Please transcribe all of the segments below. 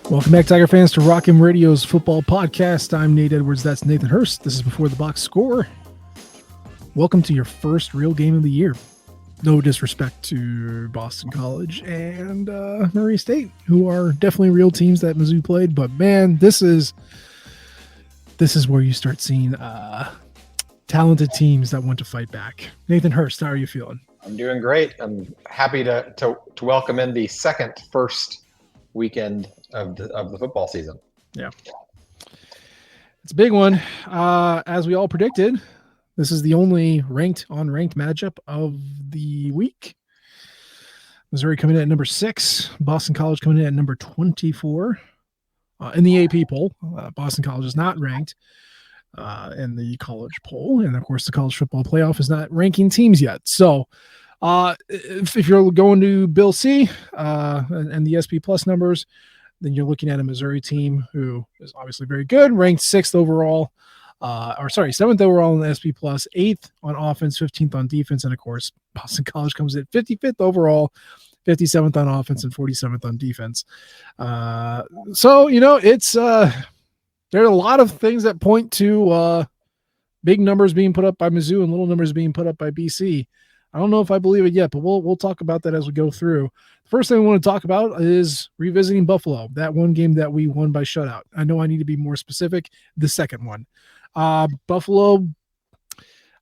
Welcome back, Tiger fans, to Rockin' Radio's football podcast. I'm Nate Edwards. That's Nathan Hurst. This is Before the Box Score. Welcome to your first real game of the year. No disrespect to Boston College and Murray State, who are definitely real teams that Mizzou played. But man, this is where you start seeing talented teams that want to fight back. Nathan Hurst, how are you feeling? I'm doing great. I'm happy to welcome in the first weekend of the football season. Yeah, it's a big one. As we all predicted, this is the only unranked matchup of the week. Missouri coming in at number 6, Boston College coming in at number 24 in the AP poll. Boston College is not ranked in the college poll, and of course, the college football playoff is not ranking teams yet. So, if you're going to Bill C and the SP Plus numbers, then you're looking at a Missouri team who is obviously very good, ranked 6th overall, 7th overall in the SP Plus, 8th on offense, 15th on defense, and of course, Boston College comes in 55th overall, 57th on offense, and 47th on defense. So it's there are a lot of things that point to big numbers being put up by Mizzou and little numbers being put up by BC. I don't know if I believe it yet, but we'll talk about that as we go through. The first thing we want to talk about is revisiting Buffalo, that one game that we won by shutout. I know I need to be more specific. The second one, Buffalo.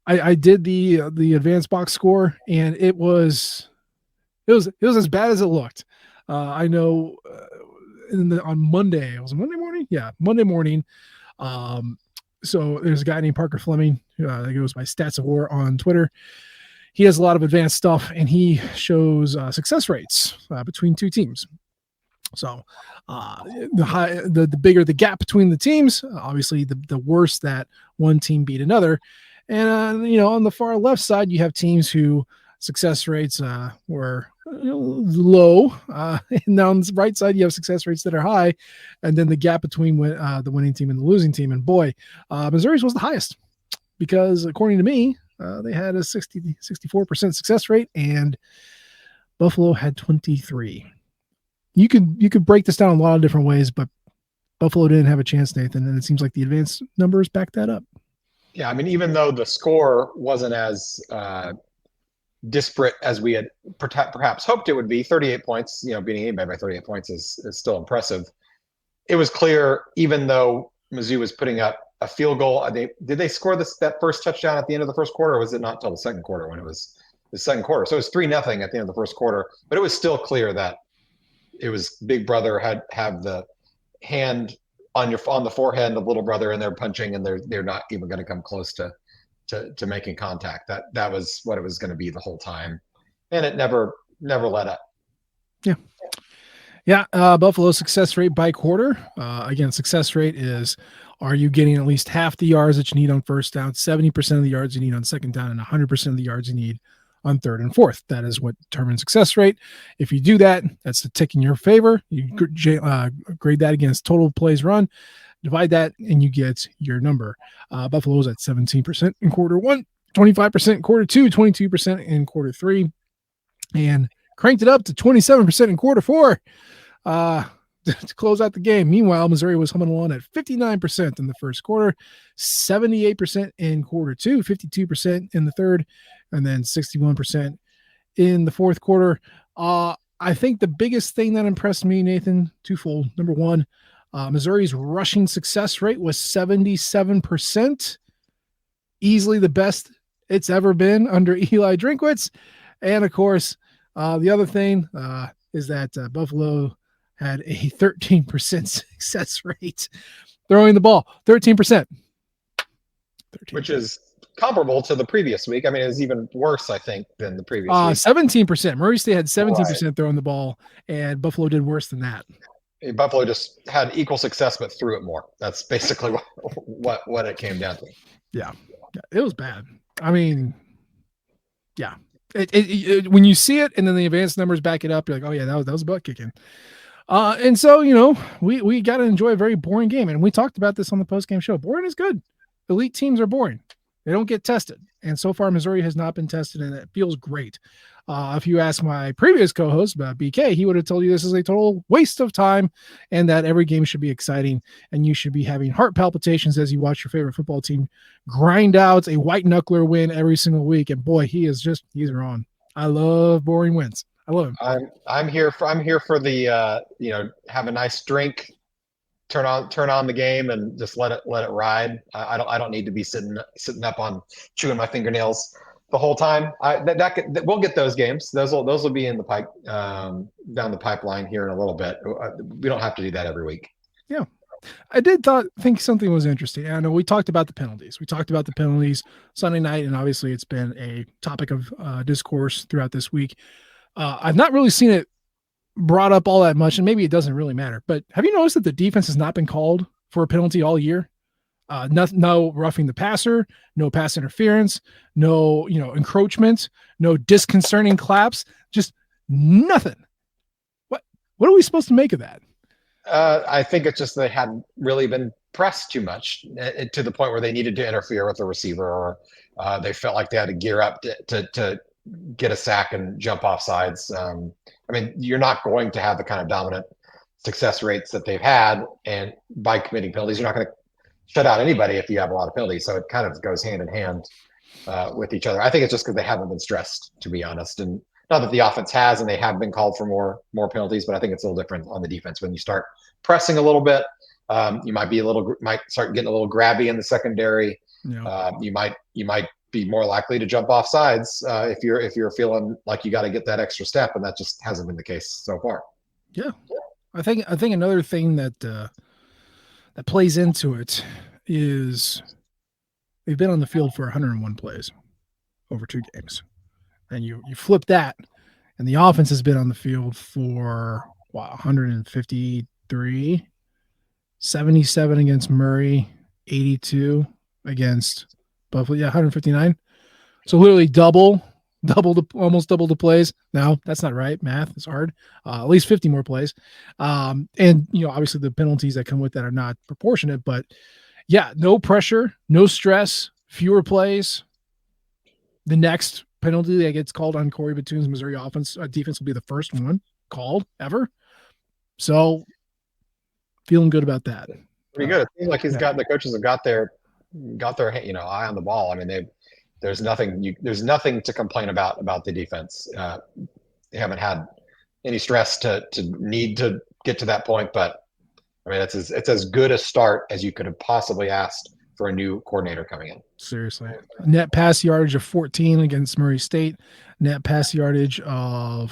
I did the advanced box score, and it was as bad as it looked. I know on Monday, was it Monday morning? Yeah, Monday morning. So there's a guy named Parker Fleming that goes by Stats of War on Twitter. He has a lot of advanced stuff, and he shows success rates between two teams. So the bigger the gap between the teams, obviously the worse that one team beat another. And on the far left side, you have teams who success rates were low, and on the right side, you have success rates that are high, and then the gap between the winning team and the losing team. And boy, Missouri's was the highest, because according to me, they had a 64% success rate, and Buffalo had 23. You could break this down a lot of different ways, but Buffalo didn't have a chance, Nathan, and it seems like the advanced numbers back that up. Yeah, I mean, even though the score wasn't as disparate as we had perhaps hoped it would be, 38 points, beating anybody by 38 points is still impressive. It was clear, even though Mizzou was putting up a field goal. Did they score that first touchdown at the end of the first quarter, or was it not till the second quarter when it was the second quarter? So it was 3-0 at the end of the first quarter, but it was still clear that it was Big Brother have the hand on the forehead of little brother, and they're punching, and they're not even going to come close to making contact. That was what it was going to be the whole time, and it never let up. Yeah. Buffalo's success rate by quarter. Again, success rate is, are you getting at least half the yards that you need on first down, 70% of the yards you need on second down, and 100% of the yards you need on third and fourth? That is what determines success rate. If you do that, that's a tick in your favor. You grade that against total plays run, divide that, and you get your number. Buffalo's at 17% in quarter one, 25% in quarter two, 22% in quarter three, and cranked it up to 27% in quarter four to close out the game. Meanwhile, Missouri was humming along at 59% in the first quarter, 78% in quarter two, 52% in the third, and then 61% in the fourth quarter. I think the biggest thing that impressed me, Nathan, twofold. Number one, Missouri's rushing success rate was 77%, easily the best it's ever been under Eli Drinkwitz. And of course, the other thing is that Buffalo had a 13% success rate throwing the ball. 13%. Which is comparable to the previous week. I mean, it was even worse, I think, than the previous week. 17%. Murray State had 17% throwing the ball, and Buffalo did worse than that. Buffalo just had equal success, but threw it more. That's basically what it came down to. Yeah, it was bad. I mean, yeah. When you see it and then the advanced numbers back it up, you're like, oh yeah, that was butt kicking. And so, we got to enjoy a very boring game. And we talked about this on the post-game show. Boring is good. Elite teams are boring. They don't get tested. And so far, Missouri has not been tested, and it feels great. If you ask my previous co-host, BK, he would have told you this is a total waste of time and that every game should be exciting and you should be having heart palpitations as you watch your favorite football team grind out a white knuckler win every single week. And boy, he's wrong. I love boring wins. I love him. I'm here for the have a nice drink, turn on the game and just let it ride. I don't need to be sitting up on chewing my fingernails the whole time. We'll get those games. Those will be in the pipe down the pipeline here in a little bit. We don't have to do that every week. Yeah. I think something was interesting. I know we talked about the penalties. We talked about the penalties Sunday night, and obviously it's been a topic of discourse throughout this week. I've not really seen it brought up all that much, and maybe it doesn't really matter. But have you noticed that the defense has not been called for a penalty all year? No roughing the passer, no pass interference, no encroachment, no disconcerting claps, just nothing. What are we supposed to make of that? I think it's just they hadn't really been pressed too much to the point where they needed to interfere with the receiver, or they felt like they had to gear up to get a sack and jump off sides. I mean, you're not going to have the kind of dominant success rates that they've had, and by committing penalties, you're not going to shut out anybody if you have a lot of penalties. So it kind of goes hand in hand with each other. I think it's just because they haven't been stressed, to be honest, and not that the offense has, and they have been called for more penalties, but I think it's a little different on the defense. When you start pressing a little bit, you might start getting a little grabby in the secondary. Yeah. You might be more likely to jump off sides if you're feeling like you got to get that extra step, and that just hasn't been the case so far. Yeah, I think another thing that that plays into it is they've been on the field for 101 plays over 2 games. And you flip that, and the offense has been on the field for 153, 77 against Murray, 82 against Buffalo. Yeah, 159. So literally almost double the plays. No, that's not right. Math is hard. At least 50 more plays. And obviously the penalties that come with that are not proportionate, but yeah, no pressure, no stress, fewer plays. The next penalty that gets called on Corey Batoon's Missouri defense will be the first one called ever. So feeling good about that. Pretty good. It seems like the coaches have got their eye on the ball. I mean, there's nothing to complain about the defense. They haven't had any stress to need to get to that point, but I mean, it's as good a start as you could have possibly asked for a new coordinator coming in. Seriously. Net pass yardage of 14 against Murray State. Net pass yardage of,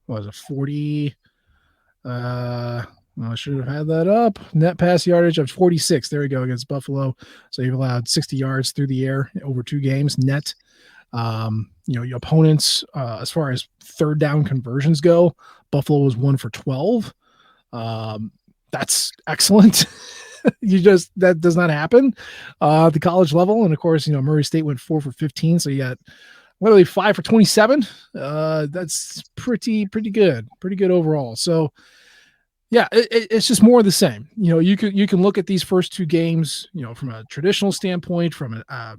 40? I should have had that up. Net pass yardage of 46. There we go, against Buffalo. So you've allowed 60 yards through the air over 2 games net. Your opponents, as far as third down conversions go, Buffalo was 1 for 12. That's excellent. That does not happen at the college level. And of course, Murray State went 4 for 15. So you got literally 5 for 27. That's pretty good. Pretty good overall. So yeah, it's just more of the same. You can look at these first 2 games, from a traditional standpoint, from a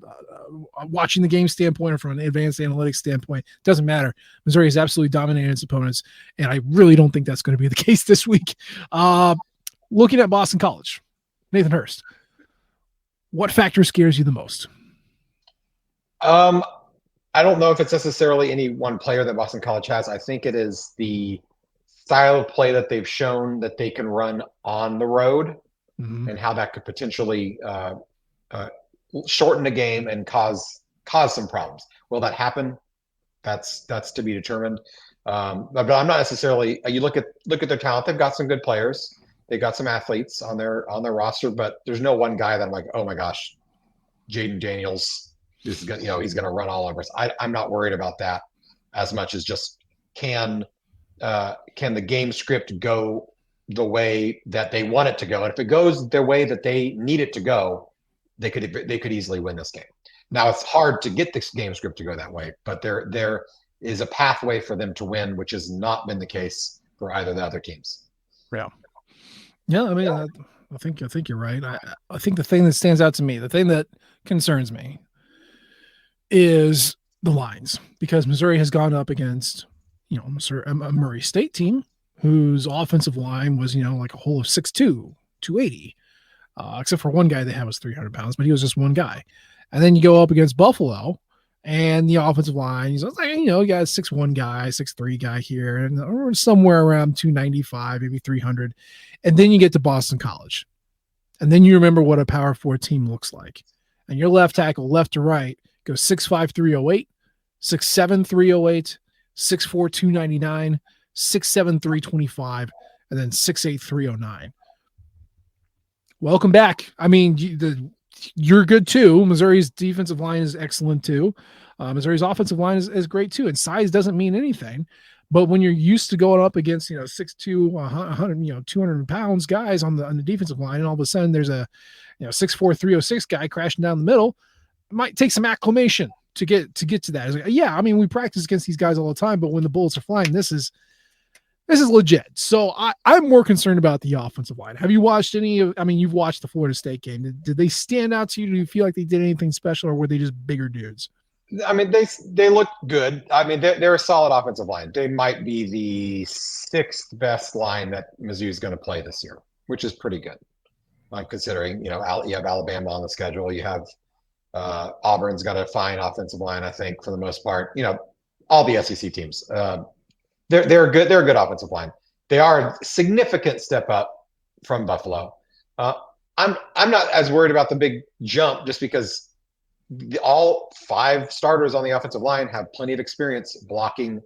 watching the game standpoint, or from an advanced analytics standpoint. Doesn't matter. Missouri has absolutely dominated its opponents, and I really don't think that's going to be the case this week. Looking at Boston College, Nathan Hurst, what factor scares you the most? I don't know if it's necessarily any one player that Boston College has. I think it is the style of play that they've shown that they can run on the road, and how that could potentially shorten the game and cause some problems. Will that happen? That's to be determined. But I'm not necessarily. You look at their talent. They've got some good players. They got some athletes on their roster, but there's no one guy that I'm like, oh my gosh, Jaden Daniels is gonna, he's gonna run all over us. I'm not worried about that as much as just can the game script go the way that they want it to go, and if it goes the way that they need it to go, they could easily win this game. Now it's hard to get this game script to go that way, but there is a pathway for them to win, which has not been the case for either of the other teams. Yeah, I mean, I think you're right. I think the thing that stands out to me, the thing that concerns me, is the lines, because Missouri has gone up against, a Murray State team whose offensive line was, like a whole of 6'2", 280, except for one guy they had was 300 pounds, but he was just one guy. And then you go up against Buffalo, and the offensive line, he's like, you got a 6'1" guy, 6'3" guy here, and or somewhere around 295, maybe 300. And then you get to Boston College. And then you remember what a Power 4 team looks like. And your left tackle, left to right, goes 6'5", 308, 6'7", 308, 6'4", 299, 6'7", 325, and then 6'8", 309. Welcome back. I mean, you're good too. Missouri's defensive line is excellent too. Missouri's offensive line is great too. And size doesn't mean anything. But when you're used to going up against, 6'2", 100, 200 pounds guys on the defensive line, and all of a sudden there's a, 6'4", 306 guy crashing down the middle, it might take some acclimation to get to that. It's like, yeah, I mean, we practice against these guys all the time, but when the bullets are flying, this is legit. So I'm more concerned about the offensive line. Have you watched you've watched the Florida State game. Did they stand out to you? Do you feel like they did anything special, or were they just bigger dudes? I mean, they look good. I mean, they're a solid offensive line. They might be the sixth best line that Mizzou is going to play this year, which is pretty good. Considering, you have Alabama on the schedule. You have Auburn's got a fine offensive line, I think, for the most part. All the SEC teams. They're good. They're a good offensive line. They are a significant step up from Buffalo. I'm not as worried about the big jump, just because all five starters on the offensive line have plenty of experience blocking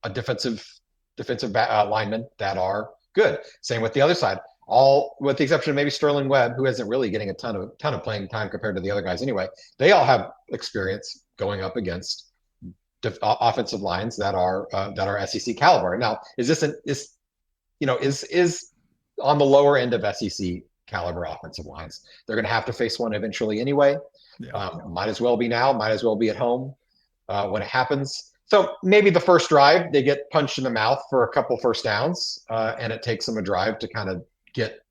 a defensive linemen that are good. Same with the other side. All with the exception of maybe Sterling Webb, who isn't really getting a ton of playing time compared to the other guys anyway. They all have experience going up against offensive lines that are SEC caliber. Now, is on the lower end of SEC caliber offensive lines. They're going to have to face one eventually anyway. Yeah. Might as well be now. Might as well be at home when it happens. So maybe the first drive they get punched in the mouth for a couple first downs, and it takes them a drive to kind of get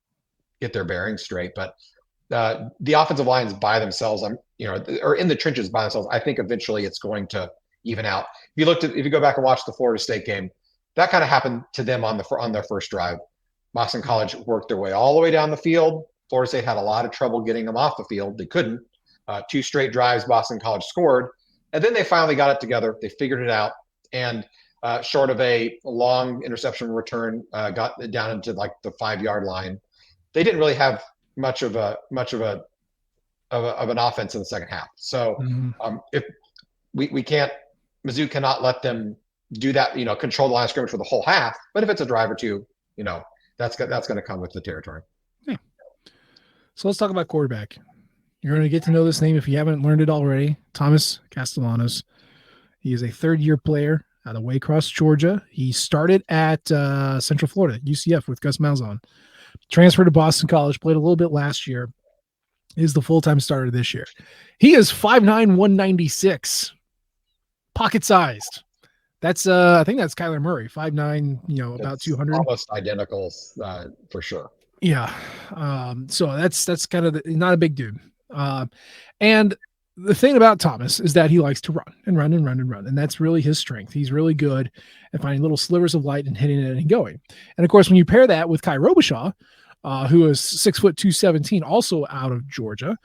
their bearings straight. But the offensive lines by themselves, or in the trenches by themselves, I think eventually it's going to even out. If you go back and watch the Florida State game, that kind of happened to them on their first drive. Boston College worked their way all the way down the field. Florida State had a lot of trouble getting them off the field. They couldn't. 2 straight drives, Boston College scored. And then they finally got it together. They figured it out. And short of a long interception return, got down into like the 5-yard line. They didn't really have much of an offense in the second half. So if we can't, Mizzou cannot let them do that, control the line of scrimmage for the whole half. But if it's a drive or two, that's going to come with the territory. Yeah. So let's talk about quarterback. You're going to get to know this name if you haven't learned it already. Thomas Castellanos. He is a third-year player out of Waycross, Georgia. He started at Central Florida, UCF, with Gus Malzahn. Transferred to Boston College, played a little bit last year. Is the full-time starter this year. He is 5'9", 196. Pocket-sized. That's I think that's Kyler Murray, 5'9", about 200. Almost identical for sure. Yeah. So that's kind of not a big dude. And the thing about Thomas is that he likes to run and run and run and run. And that's really his strength. He's really good at finding little slivers of light and hitting it and going. And of course, when you pair that with Kai Robichaud, who is 6', 217, also out of Georgia,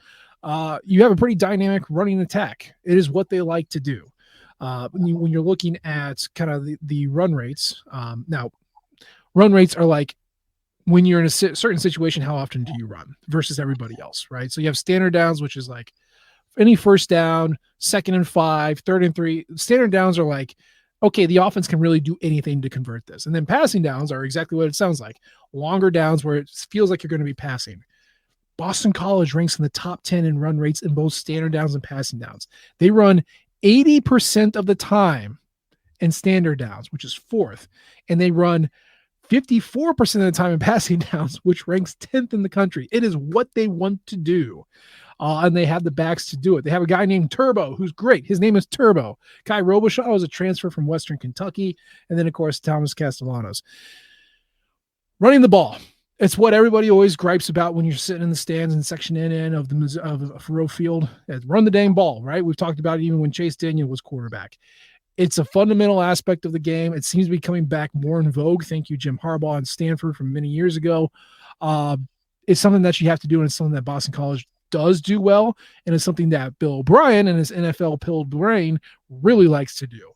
you have a pretty dynamic running attack. It is what they like to do. When you're looking at kind of the run rates, now run rates are like when you're in a certain situation, how often do you run versus everybody else, right? So you have standard downs, which is like any first down, 2nd and 5, 3rd and 3. Standard downs are like, okay, the offense can really do anything to convert this. And then passing downs are exactly what it sounds like. Longer downs where it feels like you're going to be passing. Boston College ranks in the top 10 in run rates in both standard downs and passing downs. They run 80% of the time in standard downs, which is 4th. And they run 54% of the time in passing downs, which ranks 10th in the country. It is what they want to do. And they have the backs to do it. They have a guy named Turbo, who's great. His name is Turbo. Kai Robichaud was a transfer from Western Kentucky. And then, of course, Thomas Castellanos. Running the ball. It's what everybody always gripes about when you're sitting in the stands in Section NN of the of Faroe Field. Run the dang ball, right? We've talked about it even when Chase Daniel was quarterback. It's a fundamental aspect of the game. It seems to be coming back more in vogue. Thank you, Jim Harbaugh and Stanford from many years ago. It's something that you have to do, and it's something that Boston College does do well, and it's something that Bill O'Brien and his NFL pilled brain really likes to do.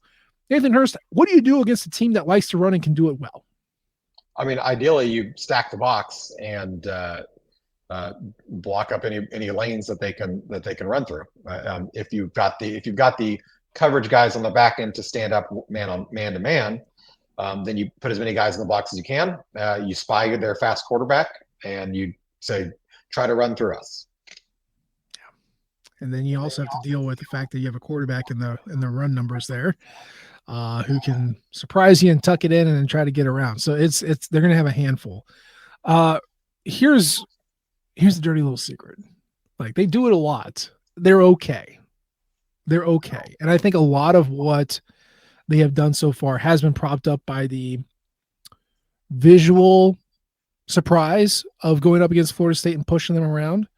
Nathan Hurst, what do you do against a team that likes to run and can do it well? I mean, ideally, you stack the box and block up any lanes that they can run through. If you've got the coverage guys on the back end to stand up man to man, then you put as many guys in the box as you can. You spy their fast quarterback, and you say, try to run through us. And then you also have to deal with the fact that you have a quarterback in the run numbers there, who can surprise you and tuck it in and then try to get around. So they're going to have a handful. Here's the dirty little secret. Like, they do it a lot. They're okay. And I think a lot of what they have done so far has been propped up by the visual surprise of going up against Florida State and pushing them around.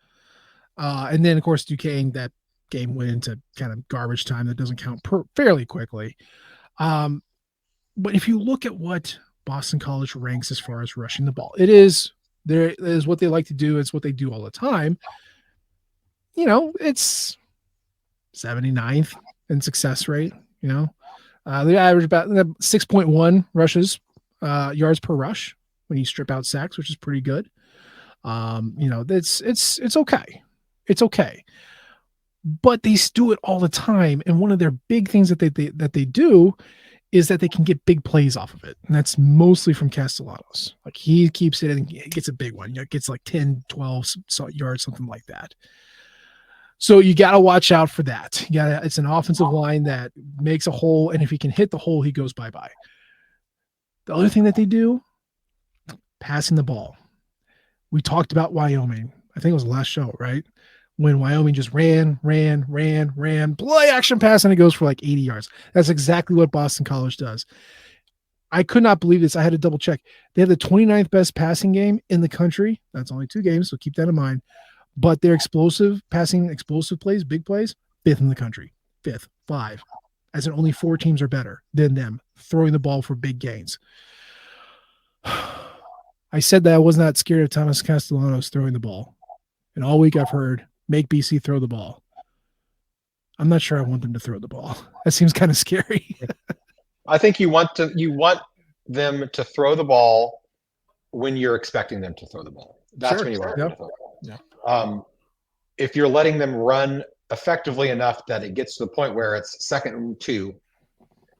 And then, of course, Duquesne, that game went into kind of garbage time that doesn't count fairly quickly. But if you look at what Boston College ranks as far as rushing the ball, it is what they like to do. It's what they do all the time. It's 79th in success rate. They average about 6.1 rushes, yards per rush when you strip out sacks, which is pretty good. It's okay. It's okay. But they do it all the time. And one of their big things that they do is that they can get big plays off of it. And that's mostly from Castellanos. Like, he keeps it and gets a big one. Gets like 10, 12 yards, something like that. So you got to watch out for that. It's an offensive line that makes a hole. And if he can hit the hole, he goes bye-bye. The other thing that they do, passing the ball. We talked about Wyoming. I think it was the last show, right? When Wyoming just ran, play action pass, and it goes for like 80 yards. That's exactly what Boston College does. I could not believe this. I had to double check. They have the 29th best passing game in the country. That's only 2 games, so keep that in mind. But their explosive plays, big plays, 5th in the country. 5th, 5. As in only 4 teams are better than them throwing the ball for big gains. I said that I was not scared of Thomas Castellanos throwing the ball. And all week I've heard, make BC throw the ball. I'm not sure I want them to throw the ball. That seems kind of scary. I think you want them to throw the ball when you're expecting them to throw the ball. That's when you want them to throw the ball. Yeah. If you're letting them run effectively enough that it gets to the point where it's 2nd and 2,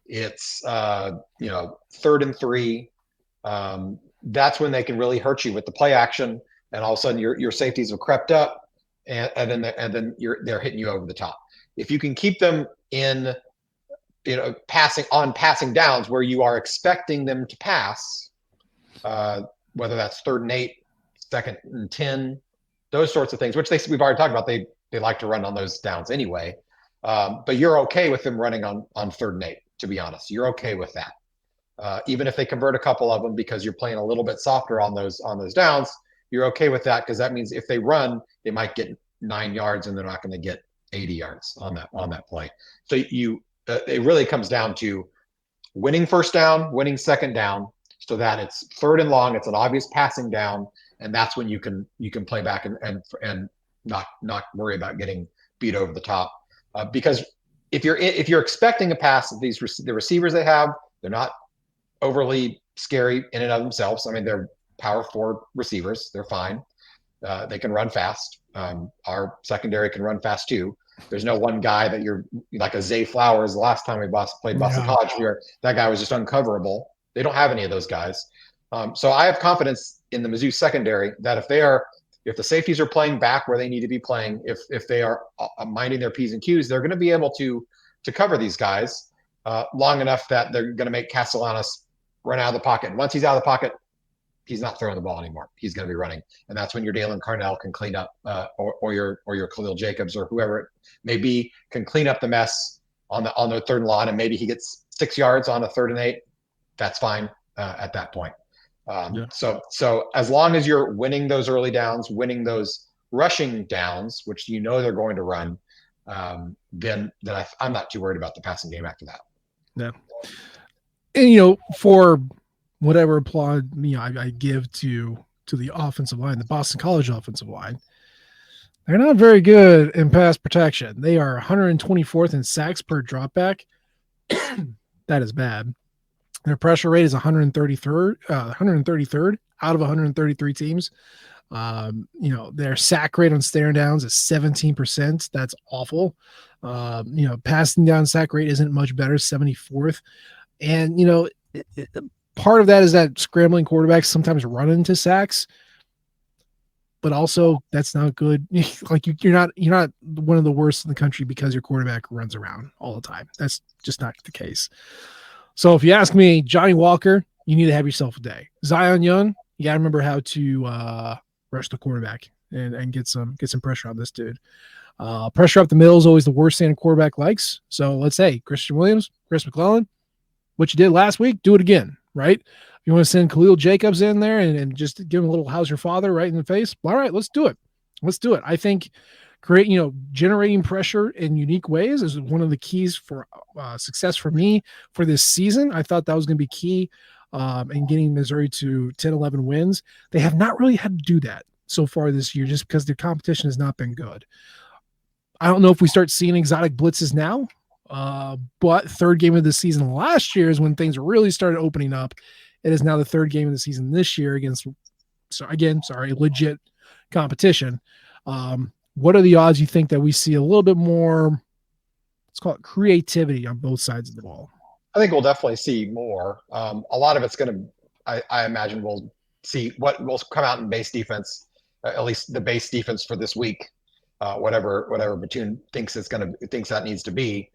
it's 3rd and 3. That's when they can really hurt you with the play action, and all of a sudden your safeties have crept up, and then they're hitting you over the top. If you can keep them in, passing downs where you are expecting them to pass, whether that's 3rd and 8, 2nd and 10, those sorts of things, which we've already talked about. They like to run on those downs anyway, but you're okay with them running on 3rd and 8. To be honest, you're okay with that. Even if they convert a couple of them because you're playing a little bit softer on those downs, you're okay with that, because that means if they run, they might get 9 yards and they're not going to get 80 yards on that play. So it really comes down to winning 1st down, winning 2nd down, so that it's 3rd and long, it's an obvious passing down, and that's when you can play back and not worry about getting beat over the top. Because if you're expecting a pass, the receivers they have, they're not overly scary in and of themselves. I mean, they're power 4 receivers. They're fine. They can run fast. Our secondary can run fast too. There's no one guy that you're like a Zay Flowers. The last time we played Boston College here, that guy was just uncoverable. They don't have any of those guys. So I have confidence in the Mizzou secondary that if the safeties are playing back where they need to be playing, if they are minding their P's and Q's, they're going to be able to cover these guys long enough that they're going to make Castellanos run out of the pocket. And once he's out of the pocket, he's not throwing the ball anymore. He's going to be running. And that's when your Dalen Carnell can clean up, or your Khalil Jacobs or whoever it may be can clean up the mess on the 3rd and long, and maybe he gets 6 yards on a 3rd and 8. That's fine at that point. Yeah. So as long as you're winning those early downs, winning those rushing downs, which you know they're going to run, then I'm not too worried about the passing game after that. Yeah. And for whatever applaud I give to the offensive line, the Boston College offensive line, they're not very good in pass protection. They are 124th in sacks per dropback. That is bad. Their pressure rate is 133rd out of 133 teams. Their sack rate on staring downs is 17%. That's awful. Passing down sack rate isn't much better, 74th. And, part of that is that scrambling quarterbacks sometimes run into sacks, but also that's not good. Like you're not one of the worst in the country because your quarterback runs around all the time. That's just not the case. So if you ask me, Johnny Walker, you need to have yourself a day. Zion Young, you got to remember how to rush the quarterback and get some pressure on this dude. Pressure up the middle is always the worst thing a quarterback likes. So let's say Christian Williams, Chris McClellan, what you did last week, do it again, right? If you want to send Khalil Jacobs in there and just give him a little "how's your father" right in the face, all right, let's do it. Let's do it. I think generating pressure in unique ways is one of the keys for success for me for this season. I thought that was going to be key in getting Missouri to 10, 11 wins. They have not really had to do that so far this year just because their competition has not been good. I don't know if we start seeing exotic blitzes now, but third game of the season last year is when things really started opening up. It is now the third game of the season this year against, legit competition. What are the odds you think that we see a little bit more, let's call it creativity on both sides of the ball? I think we'll definitely see more. A lot of it's going to, I imagine we'll see what will come out in base defense, at least the base defense for this week, whatever Batoon thinks that needs to be,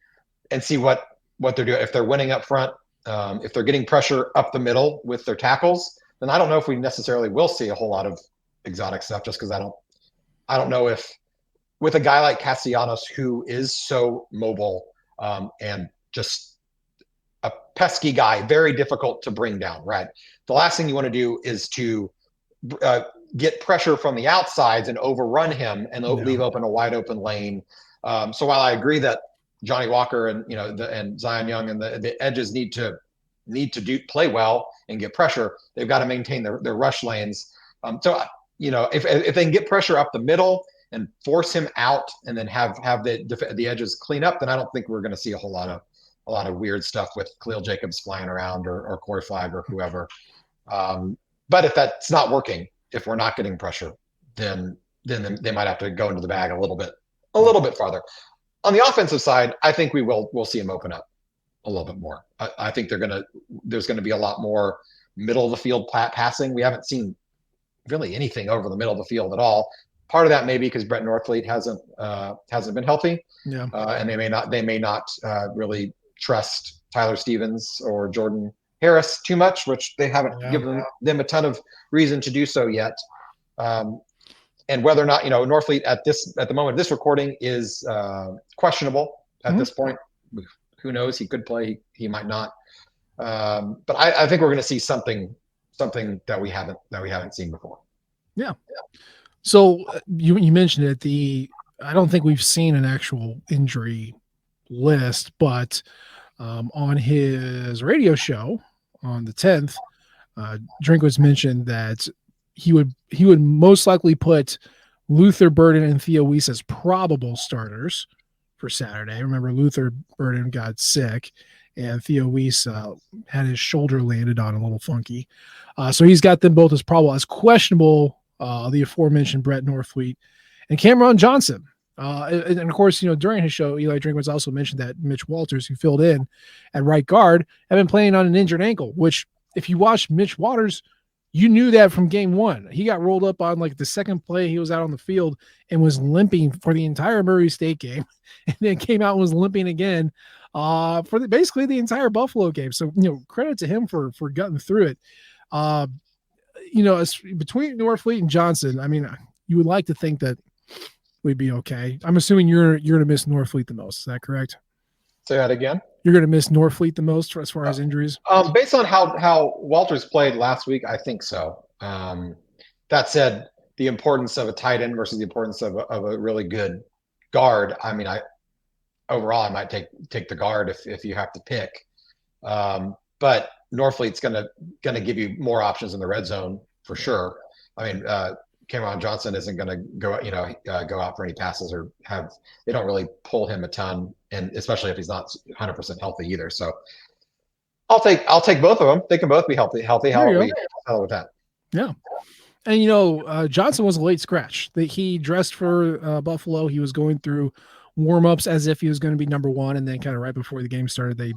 and see what they're doing. If they're winning up front, if they're getting pressure up the middle with their tackles, then I don't know if we necessarily will see a whole lot of exotic stuff, just because I don't know if with a guy like Castellanos, who is so mobile and just a pesky guy, very difficult to bring down, right? The last thing you want to do is to get pressure from the outsides and overrun him and leave open a wide open lane. So while I agree that Johnny Walker and Zion Young and the edges need to play well and get pressure, they've got to maintain their rush lanes. If they can get pressure up the middle and force him out, and then have the edges clean up, then I don't think we're going to see a lot of weird stuff with Khalil Jacobs flying around or Corey Flagg or whoever. But if that's not working, if we're not getting pressure, then they might have to go into the bag a little bit farther. On the offensive side, I think we'll see them open up a little bit more. I think there's going to be a lot more middle of the field passing. We haven't seen really anything over the middle of the field at all. Part of that may be because Brett Northfleet hasn't been healthy, and they may not really trust Tyler Stevens or Jordan Harris too much, which they haven't given them a ton of reason to do so yet. And whether or not Northfleet at the moment of this recording is questionable at this point. Who knows? He could play. He might not. But I think we're going to see something that we haven't seen before. Yeah. So you mentioned it. I don't think we've seen an actual injury list, but on his radio show on the 10th, Drinkwitz mentioned that he would most likely put Luther Burden and Theo Weiss as probable starters for Saturday. Remember, Luther Burden got sick, and Theo Weiss had his shoulder landed on a little funky. So he's got them both as probable. As questionable, the aforementioned Brett Northfleet and Cameron Johnson. And of course, during his show, Eli Drinkwitz also mentioned that Mitch Walters, who filled in at right guard, had been playing on an injured ankle, which if you watched Mitch Walters, you knew that from game one. He got rolled up on like the second play. He was out on the field and was limping for the entire Murray State game, and then came out and was limping again for basically the entire Buffalo game. So, credit to him for gutting through it. Between Northfleet and Johnson, I mean, you would like to think that we'd be okay. I'm assuming you're going to miss Northfleet the most. Is that correct? Say that again. You're going to miss Norfleet the most as far as injuries. Based on how Walters played last week, I think so. That said, the importance of a tight end versus the importance of a really good guard. I mean, overall I might take the guard if you have to pick. But Norfleet's gonna give you more options in the red zone for sure. I mean, Cameron Johnson isn't going to go out for any passes or they don't really pull him a ton, and especially if he's not 100% healthy either. So I'll take both of them. They can both be healthy. How about we handle with that? Yeah. And Johnson was a late scratch. He dressed for Buffalo. He was going through warm-ups as if he was going to be number one, and then kind of right before the game started, they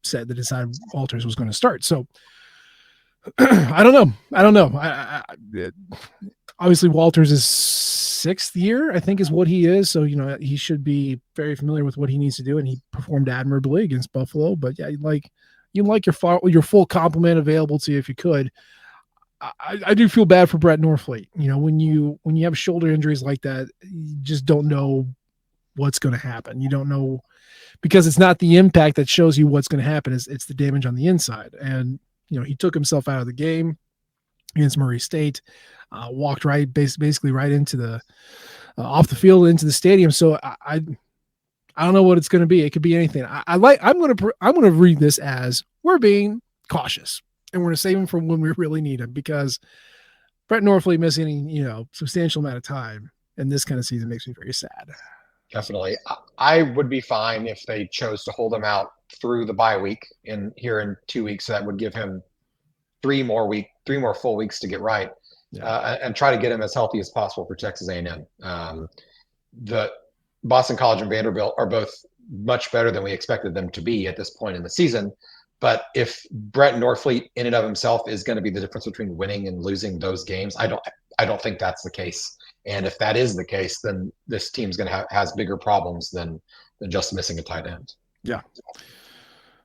decided Walters was going to start. So I don't know. Obviously Walters is 6th year, I think is what he is. So, he should be very familiar with what he needs to do. And he performed admirably against Buffalo, but yeah, you'd like your full complement available to you if you could. I do feel bad for Brett Norfleet. When you have shoulder injuries like that, you just don't know what's going to happen. You don't know, because it's not the impact that shows you what's going to happen. It's the damage on the inside. And, he took himself out of the game against Murray State, walked basically right into the off the field into the stadium. So I don't know what it's going to be. It could be anything. I'm going to read this as we're being cautious and we're going to save him for when we really need him, because Brett Norfleet missing, substantial amount of time in this kind of season makes me very sad. Definitely. I would be fine if they chose to hold him out through the bye week in 2 weeks. That would give him 3 more full weeks to get right, and try to get him as healthy as possible for Texas A&M. The Boston College and Vanderbilt are both much better than we expected them to be at this point in the season. But if Brett Norfleet in and of himself is going to be the difference between winning and losing those games, I don't think that's the case. And if that is the case, then this team's going to has bigger problems than just missing a tight end. Yeah.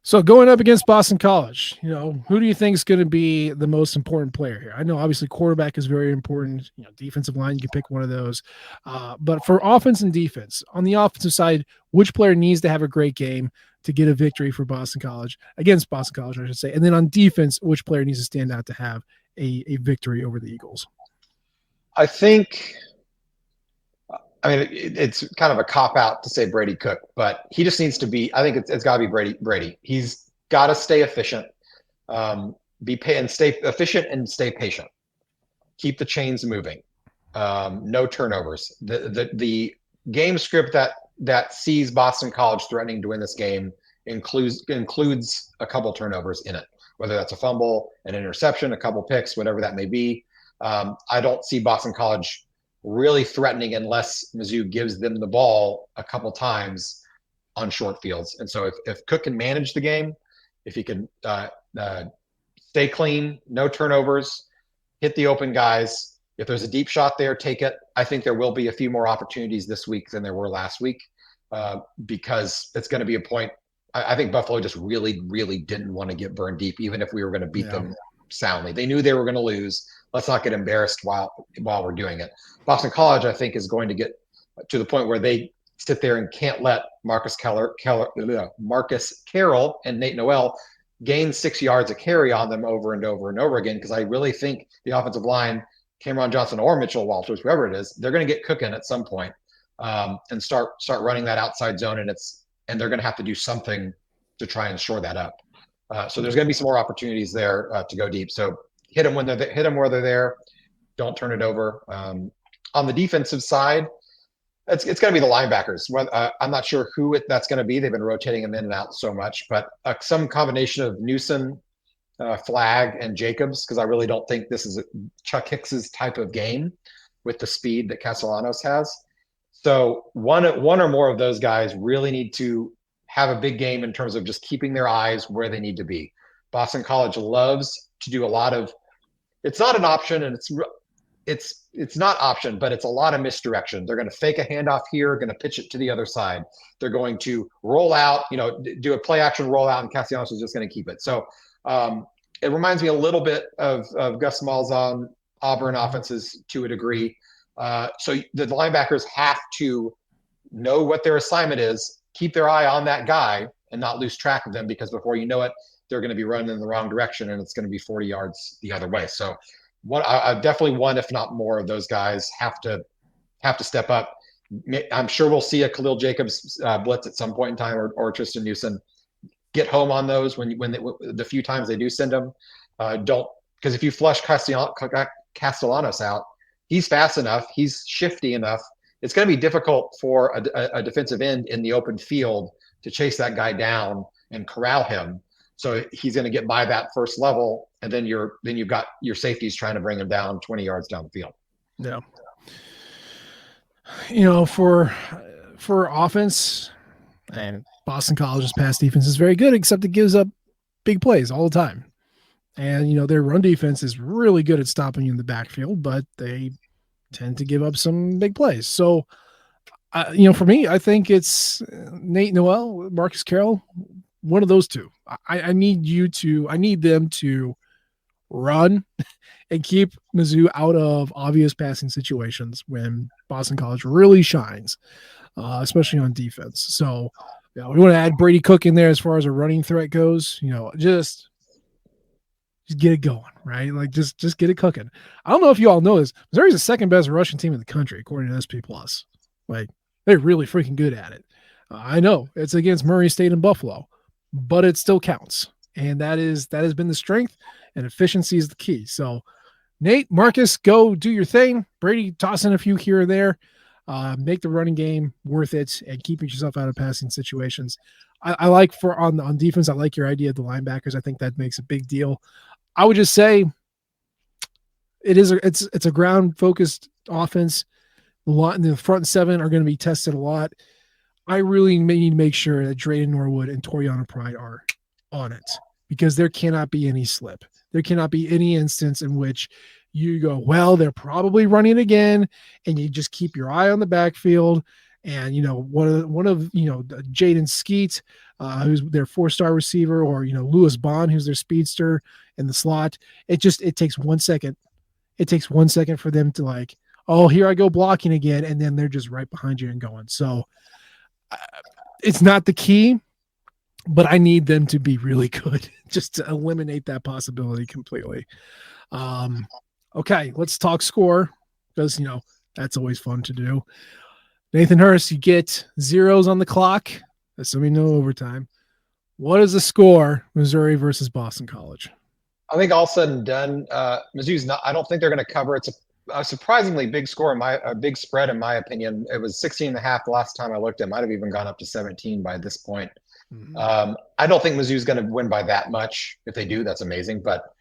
So going up against Boston College, who do you think is going to be the most important player here? I know obviously quarterback is very important. Defensive line, you can pick one of those. But for offense and defense, on the offensive side, which player needs to have a great game to get a victory for Boston College, against Boston College, I should say. And then on defense, which player needs to stand out to have a victory over the Eagles? I think – it's kind of a cop-out to say Brady Cook, but he just needs to be – I think it's got to be Brady. He's got to stay efficient, stay efficient and stay patient. Keep the chains moving. No turnovers. The game script that sees Boston College threatening to win this game includes a couple turnovers in it, whether that's a fumble, an interception, a couple picks, whatever that may be. I don't see Boston College really threatening unless Mizzou gives them the ball a couple times on short fields. And so if Cook can manage the game, if he can stay clean, no turnovers, hit the open guys, if there's a deep shot there, take it. I think there will be a few more opportunities this week than there were last week, because it's going to be a point. I think Buffalo just really, really didn't want to get burned deep, even if we were going to beat them soundly. They knew they were going to lose. Let's not get embarrassed while we're doing it. Boston College, I think, is going to get to the point where they sit there and can't let Marcus Carroll and Nate Noel gain 6 yards a carry on them over and over and over again, because I really think the offensive line, Cameron Johnson or Mitchell Walters, whoever it is, they're going to get cooking at some point, and start running that outside zone, and they're going to have to do something to try and shore that up. So there's going to be some more opportunities there to go deep. So hit them where they're there. Don't turn it over. On the defensive side, it's going to be the linebackers. I'm not sure who that's going to be. They've been rotating them in and out so much, but some combination of Newsom, Flagg, and Jacobs, because I really don't think this is Chuck Hicks's type of game with the speed that Castellanos has. So one or more of those guys really need to have a big game in terms of just keeping their eyes where they need to be. Boston College loves to do a lot of – it's not an option, and it's not option, but it's a lot of misdirection. They're going to fake a handoff here, going to pitch it to the other side. They're going to roll out, do a play action rollout, and Castellanos is just going to keep it. So it reminds me a little bit of Gus Malzahn Auburn offenses to a degree. So the linebackers have to know what their assignment is, keep their eye on that guy, and not lose track of them, because before you know it, they're going to be running in the wrong direction and it's going to be 40 yards the other way. So I definitely one, if not more, of those guys have to step up. I'm sure we'll see a Khalil Jacobs blitz at some point in time, or Tristan Newsom get home on those when the few times they do send them. Don't, because if you flush Castellanos out, he's fast enough, he's shifty enough. It's going to be difficult for a defensive end in the open field to chase that guy down and corral him. So he's going to get by that first level, and then you've got your safeties trying to bring him down 20 yards down the field. Yeah. For offense, and Boston College's pass defense is very good, except it gives up big plays all the time. And, their run defense is really good at stopping you in the backfield, but they tend to give up some big plays. So, for me, I think it's Nate Noel, Marcus Carroll, one of those two. I need them to run and keep Mizzou out of obvious passing situations when Boston College really shines, especially on defense. So, we want to add Brady Cook in there as far as a running threat goes. Just get it going, right? Like just get it cooking. I don't know if you all know this. Missouri's the second best rushing team in the country according to SP Plus. Like they're really freaking good at it. I know it's against Murray State and Buffalo, but it still counts, and that has been the strength, and efficiency is the key. So, Nate, Marcus, go do your thing. Brady, toss in a few here or there. Make the running game worth it and keeping yourself out of passing situations. I like on defense. I like your idea of the linebackers. I think that makes a big deal. I would just say it's a ground focused offense. The front seven are going to be tested a lot. I really need to make sure that Drayden Norwood and Toriano Pride are on it, because there cannot be any slip. There cannot be any instance in which you go, well, they're probably running again, and you just keep your eye on the backfield. And one of Jaden Skeet, who's their 4-star receiver, or Lewis Bond, who's their speedster in the slot. It takes 1 second. It takes 1 second for them to like, oh, here I go blocking again, and then they're just right behind you and going. So it's not the key, but I need them to be really good just to eliminate that possibility completely. Okay, let's talk score, because that's always fun to do. Nathan Hurst, you get zeros on the clock, assuming no overtime. What is the score, Missouri versus Boston College? I think all said and done, Mizzou's not. I don't think they're going to cover. It's a surprisingly big score, a big spread in my opinion. It was 16.5 the last time I looked. It might have even gone up to 17 by this point. Mm-hmm. I don't think Mizzou's going to win by that much. If they do, that's amazing. But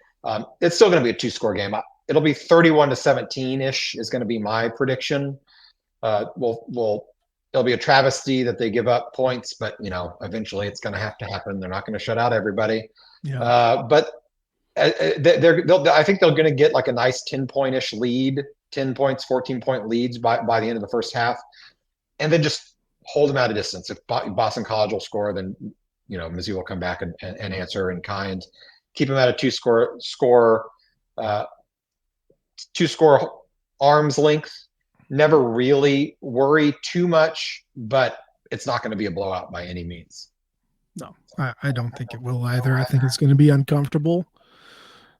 it's still going to be a 2-score game. It'll be 31-17 ish is going to be my prediction. It'll be a travesty that they give up points, but eventually it's going to happen. They're not going to shut out everybody. Yeah. But I think they're going to get like a nice 10-point-ish lead, 10 points, 14-point leads by the end of the first half, and then just hold them at a distance. If Boston College will score, then Mizzou will come back and answer in kind. Keep them at a two-score arm's length. Never really worry too much, but it's not going to be a blowout by any means. No, I don't think it will either. I think it's going to be uncomfortable.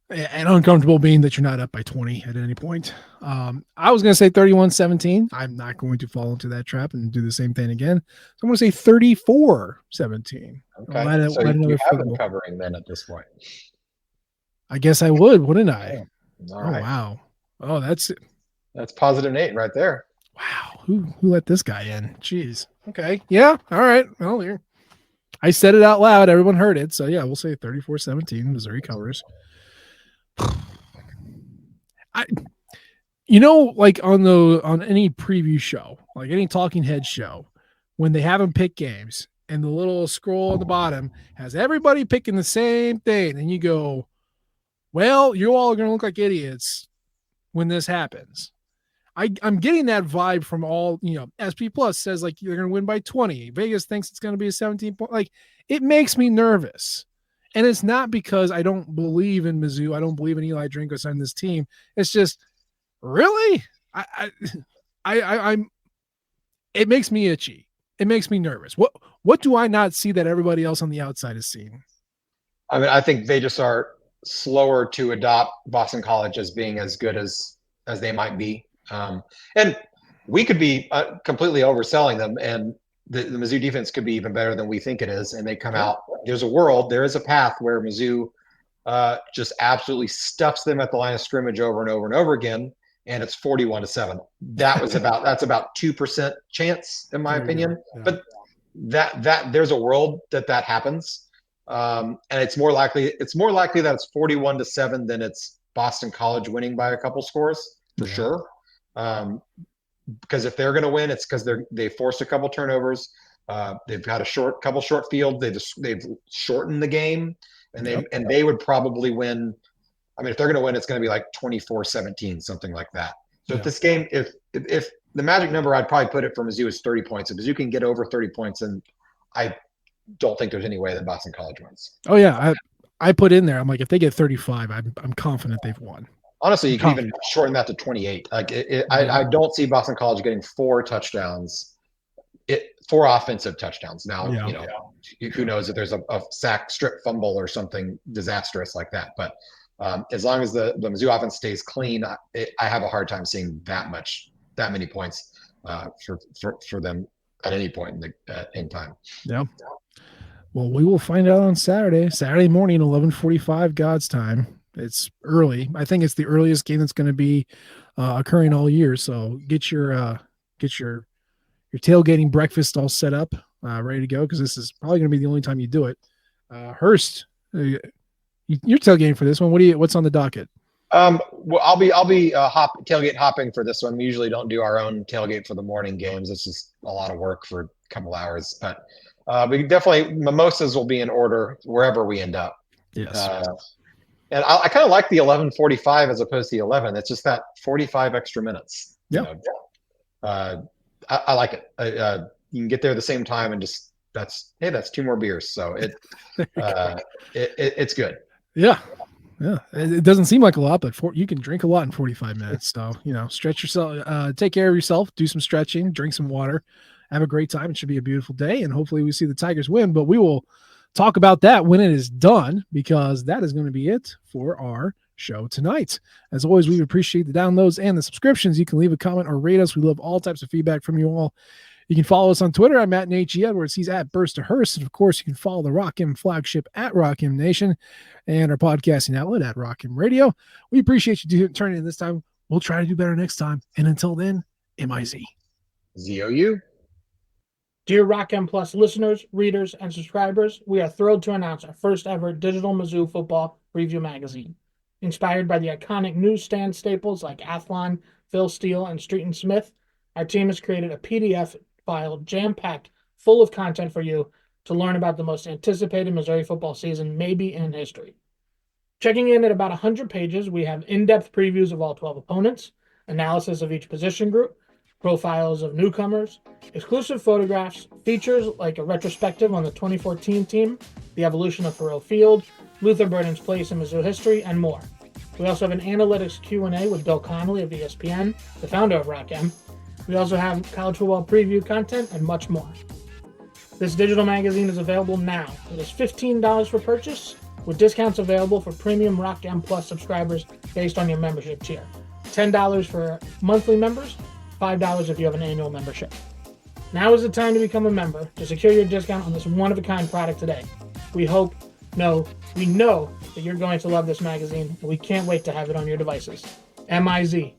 And uncomfortable being that you're not up by 20 at any point. I was going to say 31-17. I'm not going to fall into that trap and do the same thing again. So I'm going to say 34-17. Okay. So you have them covering then at this point. I guess I would, wouldn't I? Yeah. All right. Wow. Oh, that's positive Nate right there. Wow. Who let this guy in? Jeez. Okay. Yeah. All right. Well, here. I said it out loud. Everyone heard it. So yeah, we'll say 34-17. Missouri covers. Like on any preview show, like any talking head show, when they haven't picked games and the little scroll at the bottom has everybody picking the same thing, and you go, well, you all are going to look like idiots when this happens. I'm getting that vibe from all, SP Plus says like you're going to win by 20. Vegas thinks it's going to be a 17 point. Like, it makes me nervous. And it's not because I don't believe in Mizzou. I don't believe in Eli Drinkwitz on this team. It's just, really? I'm. It makes me itchy. it makes me nervous. What do I not see that everybody else on the outside is seeing? I mean, I think they just are slower to adopt Boston College as being as good as they might be. And we could be completely overselling them, and the Mizzou defense could be even better than we think it is. And they come out. There is a path where Mizzou just absolutely stuffs them at the line of scrimmage over and over and over again, and it's 41-7. That's about 2% chance, in my opinion. Yeah. But that there's a world that happens. And it's more likely that it's 41-7 than it's Boston College winning by a couple scores for sure. Because if they're going to win, it's because they forced a couple turnovers. They've got a couple short field. They've shortened the game, and they would probably win. I mean, if they're going to win, it's going to be like 24-17, something like that. So if this game, if the magic number, I'd probably put it for Mizzou is 30 points. If Mizzou can get over 30 points, and I don't think there's any way that Boston College wins. Oh yeah, I put in there. I'm like, if they get 35, I'm confident they've won. Honestly, you can even shorten that to 28. Like I don't see Boston College getting 4 touchdowns, 4 offensive touchdowns. Now, who knows if there's a sack, strip, fumble, or something disastrous like that. But as long as the Mizzou offense stays clean, I have a hard time seeing that many points for them at any point in time. Yeah. Well, we will find out on Saturday morning, 11:45 God's time. It's early. I think it's the earliest game that's going to be occurring all year. So get your tailgating breakfast all set up, ready to go, because this is probably going to be the only time you do it. Hurst, you're tailgating for this one. What's on the docket? Well, I'll be tailgate hopping for this one. We usually don't do our own tailgate for the morning games. This is a lot of work for a couple hours, but we definitely mimosas will be in order wherever we end up. Yes. And I kind of like the 11:45 as opposed to the 11. It's just that 45 extra minutes. Yeah. I like it. You can get there at the same time and just that's 2 more beers. So it's good. Yeah. Yeah. It doesn't seem like a lot, but you can drink a lot in 45 minutes. So, stretch yourself, take care of yourself, do some stretching, drink some water, have a great time. It should be a beautiful day. And hopefully we see the Tigers win, but we will talk about that when it is done, because that is going to be it for our show tonight. As always, we appreciate the downloads and the subscriptions. You can leave a comment or rate us. We love all types of feedback from you all. You can follow us on Twitter. I'm at Nate G. Edwards. He's at Burst to Hearst. And of course, you can follow the Rock M flagship at Rock M Nation and our podcasting outlet at Rock M Radio. We appreciate you turning in this time. We'll try to do better next time. And until then, MIZ. ZOU. Dear Rock M Plus listeners, readers, and subscribers, we are thrilled to announce our first ever digital Mizzou football review magazine. Inspired by the iconic newsstand staples like Athlon, Phil Steele, and Street and Smith, our team has created a PDF file jam-packed full of content for you to learn about the most anticipated Missouri football season maybe in history. Checking in at about 100 pages, we have in-depth previews of all 12 opponents, analysis of each position group, profiles of newcomers, exclusive photographs, features like a retrospective on the 2014 team, the evolution of Faurot Field, Luther Burden's place in Mizzou history, and more. We also have an analytics Q&A with Bill Connolly of ESPN, the founder of Rock M. We also have college football preview content and much more. This digital magazine is available now. It is $15 for purchase, with discounts available for premium Rock M Plus subscribers based on your membership tier. $10 for monthly members, $5 if you have an annual membership. Now is the time to become a member to secure your discount on this one-of-a-kind product today. We know that you're going to love this magazine, and we can't wait to have it on your devices. MIZ.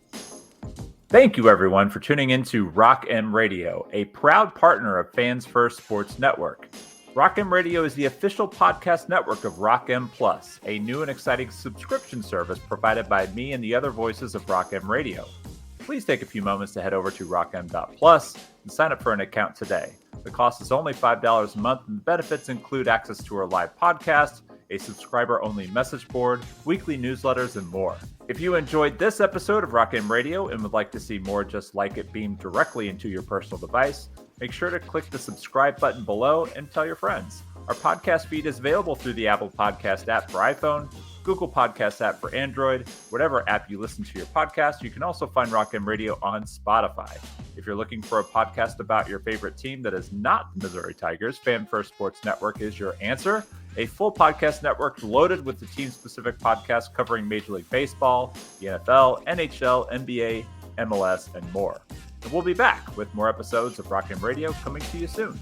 Thank you, everyone, for tuning in to Rock M Radio, a proud partner of Fans First Sports Network. Rock M Radio is the official podcast network of Rock M Plus, a new and exciting subscription service provided by me and the other voices of Rock M Radio. Please take a few moments to head over to rockm.plus and sign up for an account today. The cost is only $5 a month, and the benefits include access to our live podcast, a subscriber-only message board, weekly newsletters, and more. If you enjoyed this episode of Rock M Radio and would like to see more just like it beamed directly into your personal device, make sure to click the subscribe button below and tell your friends. Our podcast feed is available through the Apple Podcast app for iPhone, Google Podcast app for Android, whatever app you listen to your podcast. You can also find Rock M Radio on Spotify. If you're looking for a podcast about your favorite team that is not the Missouri Tigers, Fan First Sports Network is your answer. A full podcast network loaded with the team-specific podcasts covering Major League Baseball, the NFL, NHL, NBA, MLS, and more. And we'll be back with more episodes of Rock M Radio coming to you soon.